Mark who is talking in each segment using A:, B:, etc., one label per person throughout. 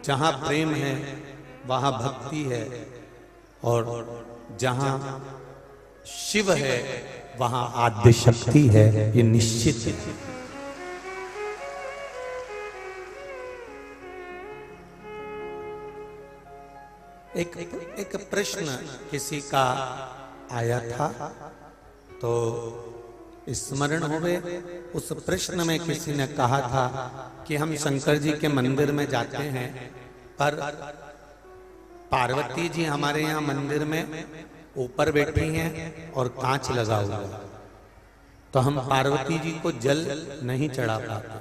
A: जहां प्रेम है वहां भक्ति है, और जहां शिव है वहां आद्य शक्ति है, ये निश्चित है। एक प्रश्न किसी का आया था तो स्मरण हुए, उस प्रश्न में किसी ने कहा था कि हम शंकर जी के मंदिर में जाते हैं पर पार्वती जी हमारे यहाँ मंदिर में ऊपर बैठी हैं और कांच लगा हुआ है, तो हम पार्वती जी को जल नहीं चढ़ा पाते,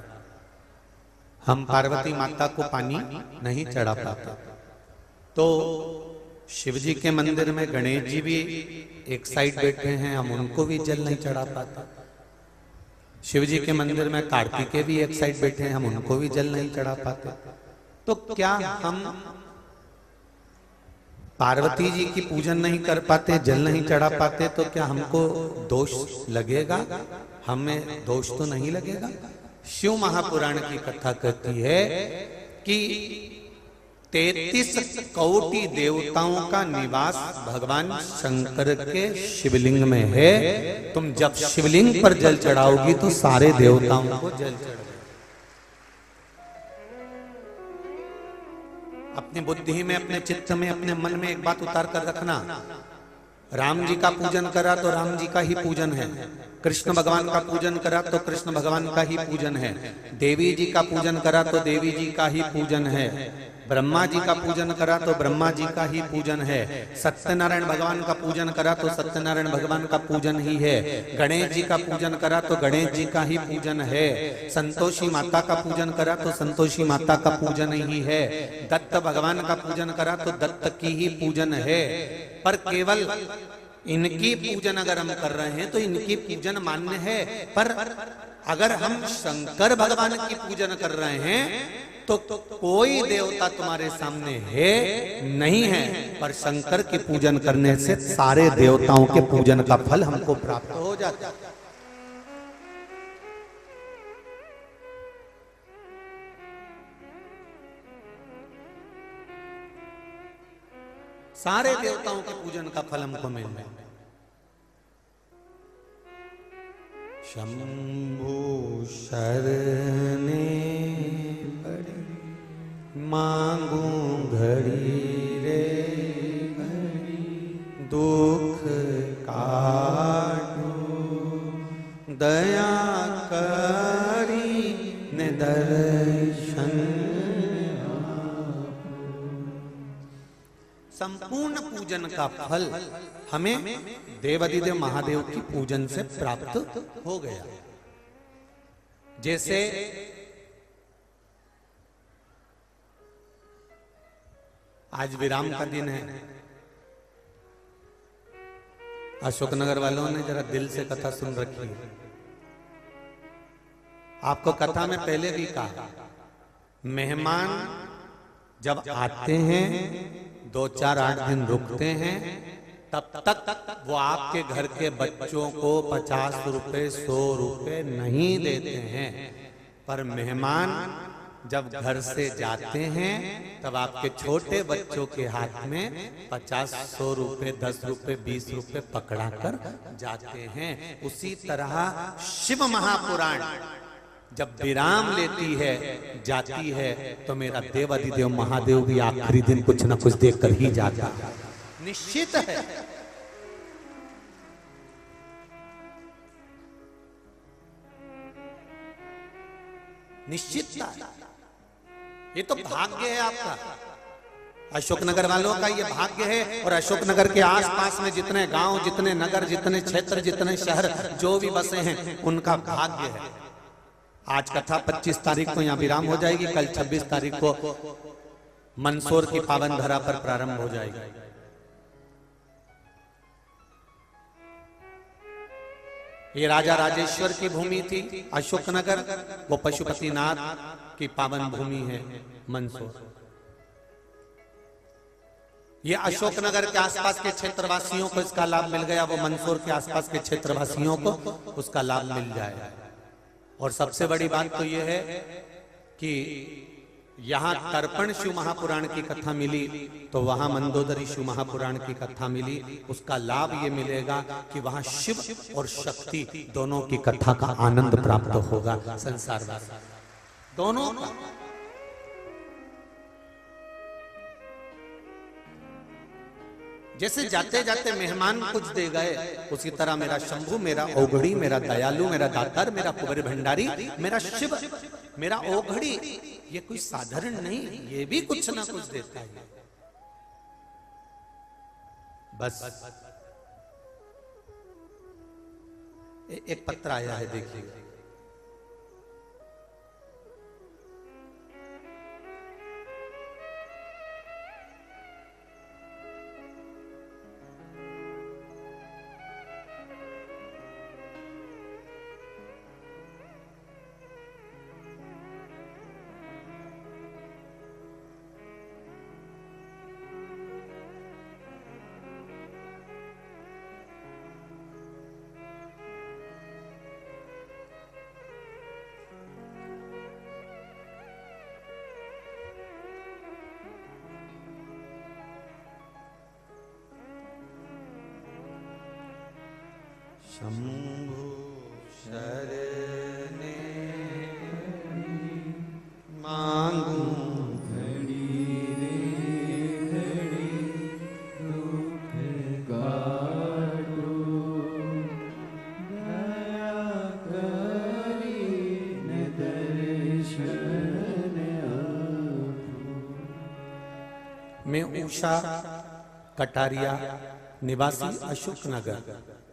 A: हम पार्वती माता को पानी नहीं चढ़ा पाते। तो शिव जी के मंदिर में गणेश जी भी एक साइड बैठे हैं, हम उनको भी जल नहीं चढ़ा पाते। शिव जी के मंदिर में कार्तिकेय भी एक साइड बैठे हैं, हम उनको भी जल नहीं चढ़ा पाते। तो क्या हम पार्वती जी की पूजन नहीं कर पाते, जल नहीं चढ़ा पाते, तो क्या हमको दोष लगेगा? हमें दोष तो नहीं लगेगा। शिव महापुराण की कथा कहती है कि 33 कोटि देवताओं का निवास भगवान शंकर के शिवलिंग में है। तुम जब शिवलिंग पर जल चढ़ाओगी तो सारे देवताओं को जल चढ़ाओ। अपनी बुद्धि में, अपने चित्त में, अपने मन में एक बात उतार कर रखना, राम जी का पूजन करा तो राम जी का ही पूजन है, कृष्ण भगवान का पूजन करा तो कृष्ण भगवान का ही पूजन है, देवी जी का पूजन करा तो देवी जी का ही पूजन है, ब्रह्मा जी का पूजन करा तो ब्रह्मा जी का ही पूजन है, सत्यनारायण भगवान का पूजन करा तो सत्यनारायण भगवान का पूजन ही है, गणेश जी का पूजन करा तो गणेश जी का ही पूजन है, संतोषी माता का पूजन करा तो संतोषी माता का पूजन ही है, दत्त भगवान का पूजन करा तो दत्त की ही पूजन है। पर केवल इनकी पूजन अगर हम कर रहे हैं तो इनकी पूजन मान्य है, पर अगर हम शंकर भगवान की पूजन कर रहे हैं तो कोई देवता तुम्हारे सामने है नहीं है, पर शंकर की पूजन करने से सारे देवताओं के पूजन का फल हमको प्राप्त हो जाता है। सारे देवताओं के पूजन का फल हमको मिल रहा है। शंभु शरणे मांगू घड़ी रे घड़ी, दुख काटू दया करी ने दर्शन। संपूर्ण पूजन का फल हमें देवाधिदेव महादेव की पूजन से प्राप्त हो गया। जैसे आज विराम का दिन है, अशोकनगर वालों ने जरा दिल से कथा सुन रखी है। आपको कथा में पहले भी कहा, मेहमान जब आते हैं 2-4-8 दिन रुकते हैं, तब तक वो आपके घर के बच्चों को 50 रुपए 100 रुपए नहीं देते हैं। पर मेहमान जब घर से जाते हैं तब आपके छोटे बच्चों के हाथ में 50-100 रुपए 10 रुपए 20 रुपए पकड़ा कर जाते हैं। उसी तरह शिव महापुराण जब विराम लेती है, जाती है, तो मेरा देवाधिदेव महादेव भी आखिरी दिन कुछ न कुछ देकर ही जाता है, निश्चित है। निश्चितता, ये तो भाग्य है आपका, अशोकनगर वालों का ये भाग्य है। और अशोकनगर के आसपास में जितने गांव, जितने नगर, जितने क्षेत्र, जितने शहर जो भी बसे हैं, उनका भाग्य है। आज कथा 25 तारीख को यहाँ विराम हो जाएगी, कल 26 तारीख को मंदसौर की पावन धरा पर प्रारंभ हो जाएगी। ये राजा राजेश्वर की भूमि थी अशोकनगर, वो पशुपतिनाथ की पावन भूमि है मंदसौर। ये अशोकनगर के आसपास के क्षेत्रवासियों को इसका लाभ मिल गया, वो मंदसौर के आसपास के क्षेत्रवासियों को उसका लाभ मिल जाएगा। और सबसे बड़ी बात तो ये है कि यहाँ तर्पण शिव महापुराण की कथा मिली तो वहां मंदोदरी शिव महापुराण की कथा मिली। उसका लाभ ये मिलेगा कि वहां शिव और शक्ति दोनों की कथा का आनंद प्राप्त होगा। संसार दोनों का। जैसे जाते जाते मेहमान कुछ दे गए, उसी तरह मेरा शंभू, मेरा ओघड़ी, मेरा दयालु, मेरा दातार, मेरा कुबेर भंडारी, मेरा शिव, मेरा ओघड़ी, ये कोई साधारण नहीं, ये भी कुछ ना कुछ देता है। बस एक पत्र आया है, देखिए। शंभु शरणे मांगू
B: घड़ी रे घड़ी दुख काटो, दया करी न दर्शन आपो।
A: मैं उषा कटारिया निवासी अशोक नगर,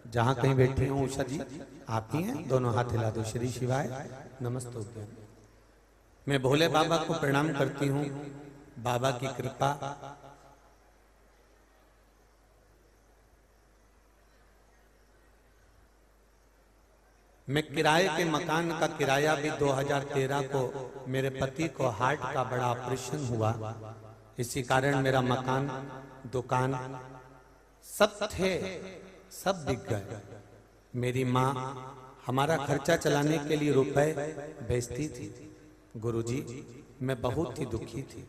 A: जहां कहीं बैठी हूं उषा जी आप ही हैं, दोनों हाथ हिला दो। श्री शिवाय नमस्तुभ्यं। मैं भोले बाबा को प्रणाम करती हूं। बाबा की कृपा, मैं किराए के मकान का किराया भी 2013 को, मेरे पति को हार्ट का बड़ा ऑपरेशन हुआ, इसी कारण मेरा मकान, दुकान सब थे, सब बिक गए। मेरी माँ हमारा खर्चा चलाने के लिए रुपए बेचती थी। गुरुजी, मैं बहुत ही दुखी थी।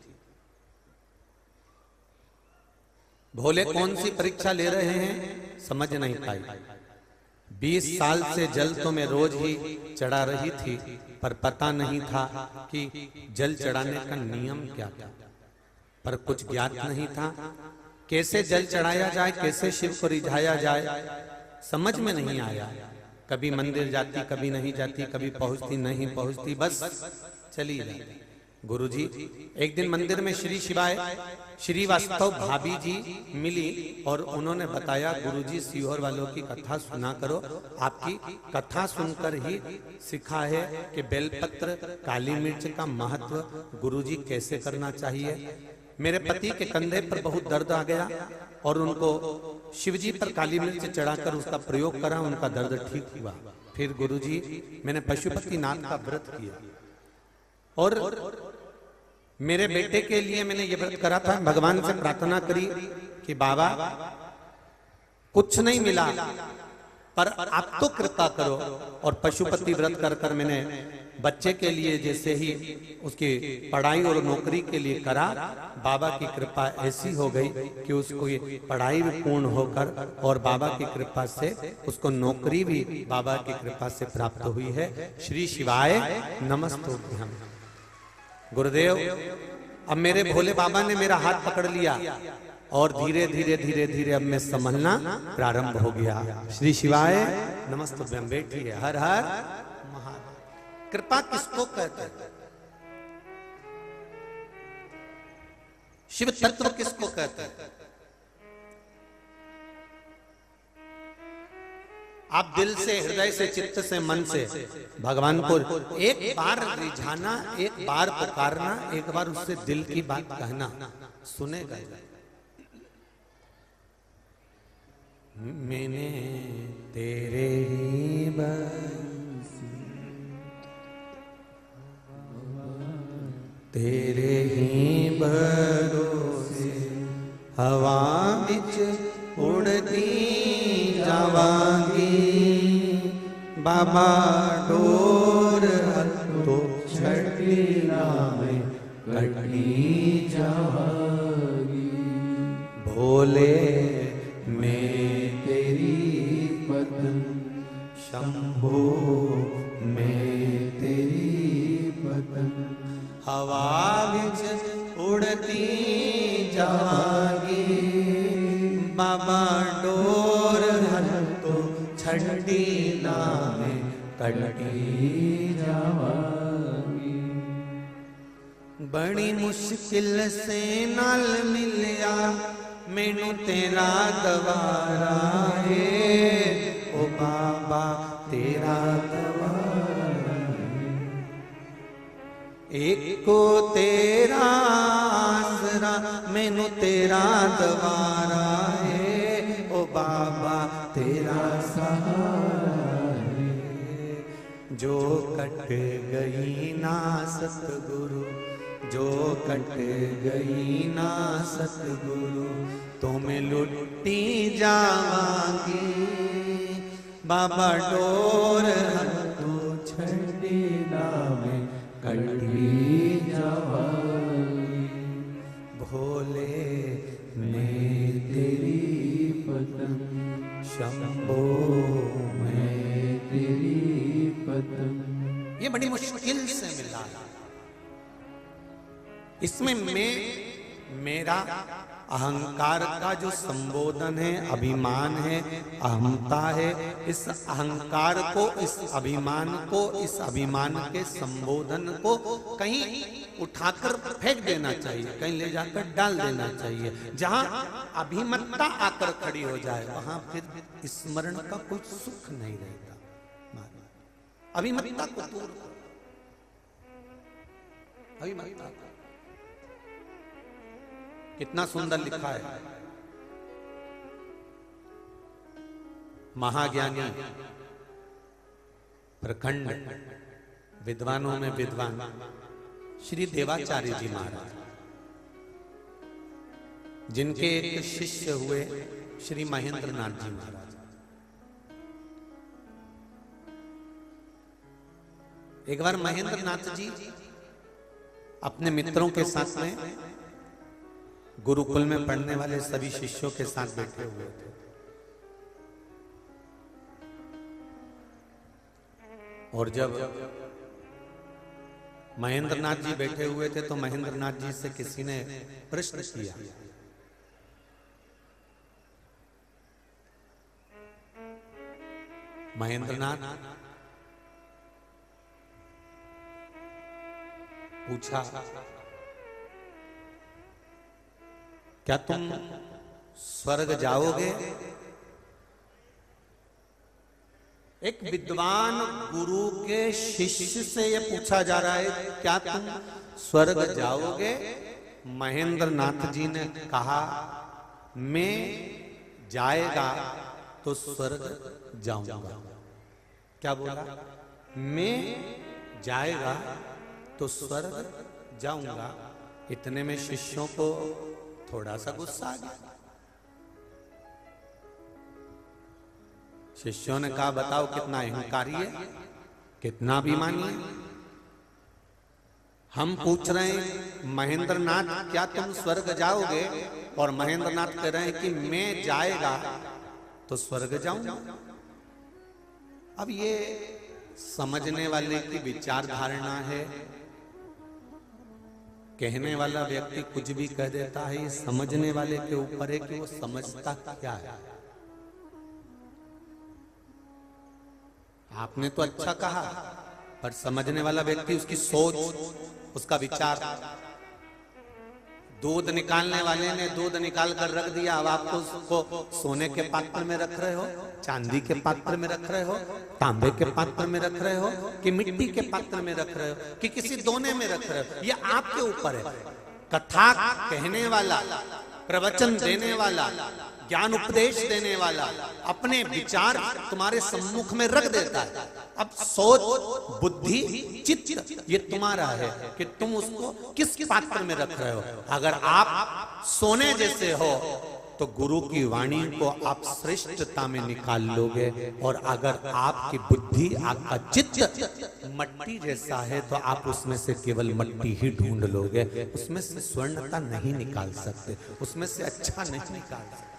A: भोले कौन सी परीक्षा ले रहे हैं समझ नहीं पाई। 20 साल से जल तो मैं रोज ही चढ़ा रही थी, पर पता नहीं था कि जल चढ़ाने का नियम क्या था, पर कुछ ज्ञात नहीं था। कैसे जल चढ़ाया जाए, कैसे शिव को रिझाया जाए, समझ में नहीं आया। कभी मंदिर जाती, कभी नहीं जाती, कभी पहुंचती, नहीं पहुंचती, बस चली जाती। गुरुजी, एक दिन मंदिर में श्री शिवाय श्रीवास्तव भाभी जी मिली और उन्होंने बताया, गुरुजी सीहोर वालों की कथा सुना करो। आपकी कथा सुनकर ही सीखा है कि बेलपत्र, काली मिर्च का महत्व गुरुजी कैसे करना चाहिए। मेरे पति के कंधे पर बहुत दर्द आ गया और उनको शिवजी पर काली मिर्च चढ़ाकर उसका प्रयोग करा, उनका दर्द ठीक हुआ। फिर गुरुजी, मैंने पशुपतिनाथ का व्रत किया और मेरे बेटे के लिए मैंने ये व्रत करा था। भगवान से प्रार्थना करी कि बाबा कुछ नहीं मिला, पर आप तो कृपा करो। और पशुपति व्रत कर कर मैंने बच्चे के लिए जैसे ही उसकी पढ़ाई और नौकरी के लिए करा, बाबा की कृपा ऐसी हो गई कि उसको ये पढ़ाई भी पूर्ण होकर और बाबा की कृपा से उसको नौकरी भी बाबा की कृपा से प्राप्त हुई है। श्री शिवाय नमस्तुभ्यं। गुरुदेव, अब मेरे भोले बाबा ने मेरा हाथ पकड़ लिया और धीरे धीरे धीरे धीरे अब मैं संभलना प्रारंभ हो गया। श्री शिवाय नमस्तुभ्यं। बैठी है। हर हर महादेव। कृपा किसको कहते हैं? शिव तत्व किसको कहते हैं? आप दिल से, हृदय से, चित्त से, मन से भगवान को एक बार रिझाना, एक बार पुकारना, एक बार उससे दिल की बात कहना, सुनेगा। मैंने तेरे ही बंसी, तेरे ही भरोसे हवा बिच उड़ती जावांगी। बाबा डोर हथो छठी नामे
B: कटनी जावागी।
A: भोले
B: मैं तेरी पतंग,
A: शंभो
B: मैं तेरी पतंग,
A: हवा विच उड़ती जावागी। बाबा डोर हल तो छड़ी नामे कटनी
B: जावागी।
A: बड़ी मुश्किल से नाल मिलिया मैनू तेरा दवारा है। ओ बाबा तेरा दवारा है। एक को तेरा आसरा मैनू तेरा दवारा है। ओ बाबा तेरा सहारा है। जो कट गई ना सतगुरु, जो कट गई ना सतगुरु, तो मैं लुटी जावांगी। बाबा डोर तो
B: छड़ी नामे कटनी जावागी।
A: भोले
B: मैं तेरी पतंग,
A: शंभो
B: मैं तेरी पतंग।
A: ये बड़ी मुश्किल से मिला। इसमें मेरा अहंकार का जो संबोधन है, अभिमान है, अहमता है, इस अहंकार को, इस अभिमान को, इस अभिमान के संबोधन को कहीं उठाकर फेंक देना चाहिए, कहीं ले जाकर डाल देना चाहिए। जहां अभिमत्ता आकर खड़ी हो जाए वहां फिर स्मरण का कोई सुख नहीं रहता। अभिमत्ता को दूर करो, अभिमत्ता को। कितना सुंदर लिखा है महाज्ञानी प्रखंड विद्वानों में विद्वान श्री देवाचार्य जी महाराज, जिनके एक शिष्य हुए श्री महेंद्र नाथ जी महाराज। एक बार महेंद्र नाथ जी अपने मित्रों के साथ में गुरुकुल में पढ़ने वाले सभी शिष्यों के साथ बैठे हुए थे। और जब महेंद्र नाथ जी बैठे हुए थे तो महेंद्र नाथ जी से किसी ने प्रश्न किया। महेंद्र नाथ पूछा, क्या तुम स्वर्ग जाओगे? एक विद्वान गुरु के शिष्य से यह पूछा जा रहा है, क्या तुम स्वर्ग जाओगे? महेंद्र नाथ जी ने कहा, मैं जाएगा तो स्वर्ग जाऊंगा। क्या बोला? मैं जाएगा तो स्वर्ग जाऊंगा। इतने में शिष्यों को थोड़ा सा गुस्सा आ गया। शिष्यों ने कहा, बताओ कितना अहंकारी है, कितना अभिमानी है। हम पूछ रहे हैं महेंद्र नाथ क्या तुम स्वर्ग जाओगे, और महेंद्र नाथ कह रहे हैं कि मैं जाएगा तो स्वर्ग जाऊंगा। अब ये समझने वाले की विचार धारणा है। कहने वाला व्यक्ति कुछ भी कह देता है, ये समझने वाले के ऊपर है कि वो समझता क्या है। आपने तो अच्छा कहा, पर समझने वाला व्यक्ति, उसकी सोच, उसका विचार। दूध निकालने वाले ने दूध निकाल कर रख दिया, अब आपको उसको सोने के पात्र में रख रहे हो, चांदी के पात्र में रख रहे हो, तांबे के पात्र में रख रहे हो, कि मिट्टी के पात्र में रख रहे हो, कि किसी दोने में रख रहे हो, ये आपके ऊपर है। कथा कहने वाला, प्रवचन देने वाला, ज्ञान उपदेश देने वाला अपने विचार तुम्हारे सम्मुख में रख देता है। अब सोच, बुद्धि, चित्त ये तुम्हारा है कि तुम उसको किस पात्र में रख रहे हो। अगर आप सोने जैसे हो तो गुरु की वाणी को आप श्रेष्ठता में निकाल लोगे। और अगर आपकी बुद्धि, आपका चित्त मट्टी जैसा है तो आप उसमें से केवल मट्टी ही ढूंढ लोगे, उसमें से स्वर्णता नहीं निकाल सकते, उसमें से अच्छा नहीं निकाल सकते।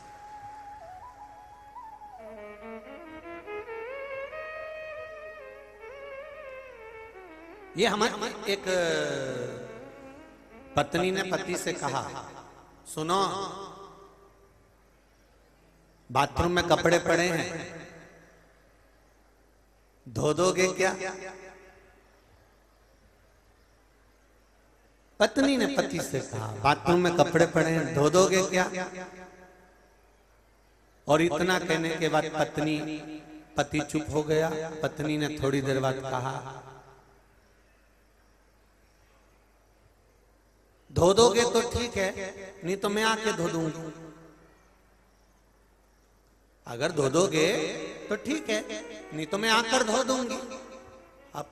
A: ये हमारी एक पत्नी ने पति से कहा, सुनो बाथरूम में कपड़े पड़े हैं, धो दोगे क्या? पत्नी ने पति से कहा, बाथरूम में कपड़े पड़े हैं, धो दोगे क्या? और इतना कहने के बाद पति चुप हो गया। पत्नी ने थोड़ी देर बाद कहा, धो दोगे तो ठीक है, नहीं तो मैं आके धो दूंगी। अगर धो दोगे तो ठीक है, नहीं तो मैं आकर धो दूंगी। अब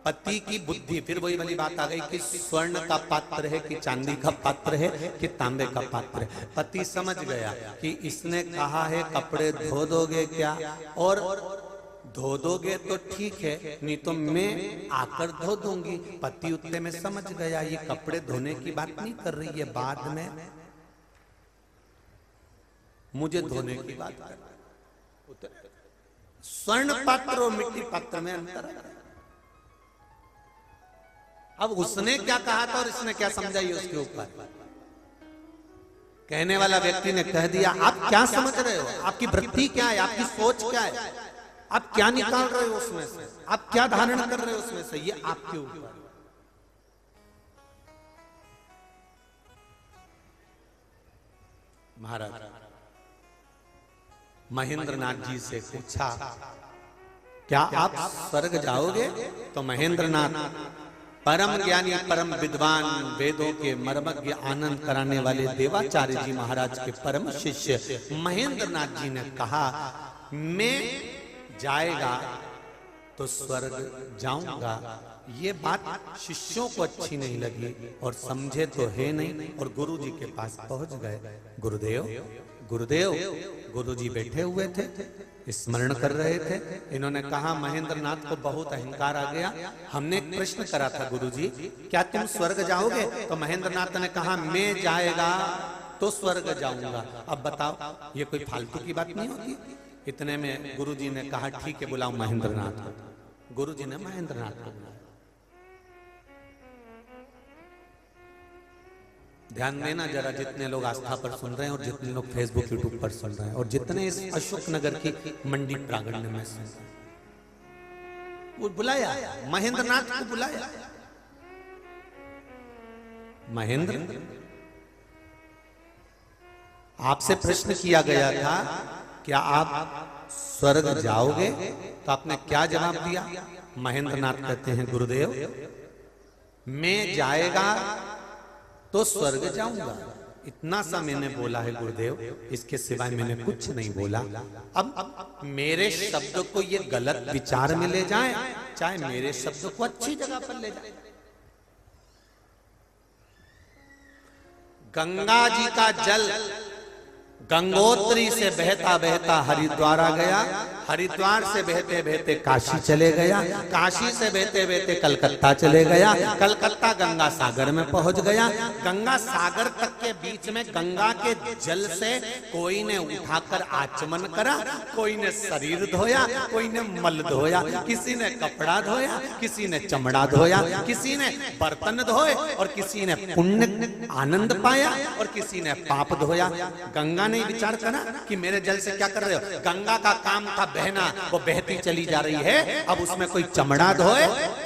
A: पति की बुद्धि फिर वही वाली बात आ गई कि स्वर्ण का पात्र है कि चांदी का पात्र है कि तांबे का पात्र है। पति समझ गया कि इसने कहा है कपड़े धो दोगे क्या, और धो दोगे तो ठीक है, नहीं तो मैं आकर धो दूंगी। पति उतने में समझ गया ये कपड़े धोने की बात नहीं कर रही है, बाद में मुझे धोने की बात कर रही है। स्वर्ण पात्र और मिट्टी पात्र में अंतर है। अब उसने क्या कहा था और इसने क्या समझाई उसके ऊपर। कहने वाला व्यक्ति ने कह दिया, आप क्या समझ रहे हो, आपकी वृत्ति क्या है, आपकी सोच क्या है, आप क्या निकाल रहे हो उसमें से, आप क्या धारण कर रहे हो उसमें से, ये आपके ऊपर। महाराज महेंद्रनाथ जी से पूछा, क्या आप स्वर्ग जाओगे? तो महेंद्रनाथ परम ज्ञानी, परम विद्वान, वेदों के मर्मज्ञ, आनंद कराने वाले देवाचार्य जी महाराज के परम शिष्य महेंद्रनाथ जी ने कहा, मैं जाएगा तो स्वर्ग जाऊंगा। ये बात शिष्यों को अच्छी नहीं लगी और समझे तो है नहीं, और गुरु जी के पास पहुंच गए। गुरुदेव गुरुजी बैठे हुए थे, स्मरण कर रहे थे। इन्होंने कहा, महेंद्रनाथ को बहुत अहंकार आ गया, हमने एक प्रश्न करा था गुरुजी, क्या तुम स्वर्ग जाओगे? तो महेंद्रनाथ ने कहा, मैं जाएगा तो स्वर्ग जाऊंगा। अब बताओ, ये कोई फालतू की बात नहीं होती। इतने में गुरुजी ने कहा, ठीक है बुलाओ महेंद्रनाथ को। गुरुजी ने महेंद्रनाथ को बुलाया। ध्यान देना जरा, जितने लोग आस्था पर सुन रहे हैं और जितने लोग फेसबुक यूट्यूब पर सुन रहे हैं और जितने इस अशोक नगर की मंडी प्रांगण में सुन रहे हैं, वो बुलाया, महेंद्रनाथ को बुलाया। महेंद्र, आपसे प्रश्न किया गया था, क्या आप स्वर्ग जाओगे? तो आपने क्या जवाब दिया? महेंद्रनाथ कहते हैं, गुरुदेव मैं जाएगा तो स्वर्ग जाऊंगा, इतना सा मैंने बोला है गुरुदेव, इसके सिवाय मैंने कुछ नहीं बोला। अब मेरे शब्द को ये गलत विचार में ले जाए, चाहे मेरे शब्द को अच्छी जगह पर ले जाए। गंगा जी का जल गंगोत्री से बहता बहता हरिद्वार आ गया, हरिद्वार से बहते बहते काशी चले गया, काशी से बहते बहते कलकत्ता चले गया, कलकत्ता गंगा सागर में पहुंच गया। गंगा सागर तक के बीच में गंगा के जल से कोई ने उठाकर आचमन करा, कोई ने शरीर धोया, कोई ने मल धोया, किसी ने कपड़ा धोया, किसी ने चमड़ा धोया, किसी ने बर्तन धोए और किसी ने पुण्य आनंद पाया और किसी ने पाप धोया। गंगा ने विचार करा कि मेरे जल से क्या कर रहे हो? गंगा का काम था बहना, वो बहती चली जा रही है। अब उसमें कोई चमड़ा धोए,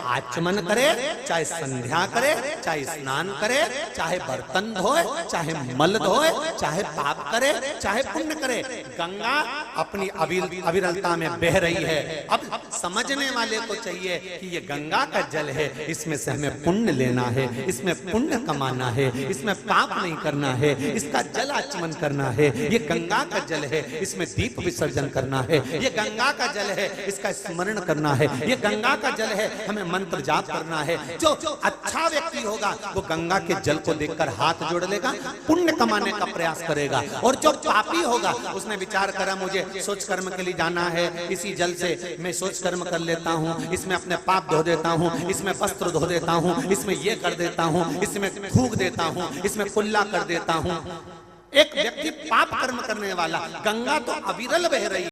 A: आचमन करे, चाहे संध्या करे, चाहे स्नान करे, चाहे बर्तन धोए, चाहे मल धोए, चाहे पाप करे, चाहे पुण्य करे, गंगा अपनी अविरलता में बह रही है। अब समझने वाले को चाहिए कि ये गंगा का जल है, इसमें से हमें पुण्य लेना है, इसमें पुण्य कमाना है, इसमें पाप नहीं करना है, इसका जल आचमन करना है। ये गंगा का जल है, इसमें दीप विसर्जन करना है। ये गंगा का जल है, इसका स्मरण करना है। ये गंगा का जल है, हमें मंत्र जाप करना है। जो अच्छा व्यक्ति होगा वो गंगा के जल को देखकर हाथ जोड़ लेगा, पुण्य कमाने का प्रयास करेगा। और जो पापी होगा उसने विचार करा मुझे सोच कर्म के लिए जाना है, इसी जल से मैं सोच कर्म कर लेता हूँ, इसमें अपने पाप धो देता हूँ, इसमें वस्त्र धो देता हूँ, इसमें ये कर देता हूँ, इसमें थूक देता हूँ, इसमें कुल्ला कर देता हूँ। एक व्यक्ति पाप कर्म करने वाला, गंगा तो अविरल बह रही